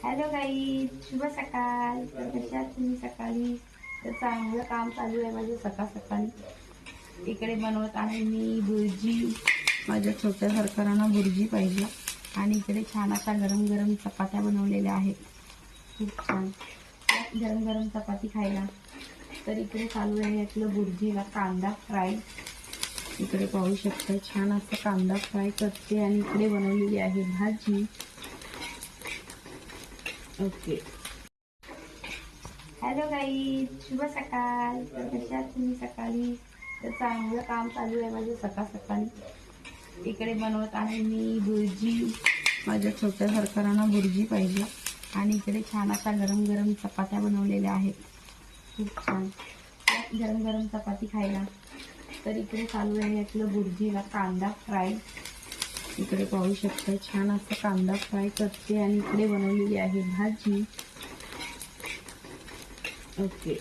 Hello guys, शुभ सकाळ. तर कशा तुम्ही सकाळी? तर चांगलं काम चालू आहे माझं सकाळ सकाळी. इकडे बनवत आहे मी बुर्जी. माझ्या छोट्या सरकारांना बुर्जी पाहिजे. आणि इकडे छान असा गरम गरम चपात्या बनवलेल्या आहेत. खूप छान गरम गरम चपाती खायला. तर इकडे चालू आहे आपलं बुर्जीला कांदा फ्राय. इकडे पाहू शकता छान असं कांदा फ्राय करते. आणि इकडे बनवलेली आहे भाजी. ओके. हॅलो गाईज, शुभ सकाळ. तर कशा तुम्ही सकाळी? तर चांगलं काम चालू आहे माझं सकाळ सकाळी. इकडे बनवत आहे मी बुर्जी. माझ्या छोट्या सरकारांना बुर्जी पाहिजे. आणि इकडे छान असा गरम गरम चपात्या बनवलेल्या आहेत. खूप छान गरम गरम चपाती खायला. तर इकडे चालू आहे आपलं बुर्जीला कांदा फ्राय. इकडे पाहू शकता छान असं कांदा फ्राय करते. आणि इकडे बनवलेली आहे भाजी. ओके.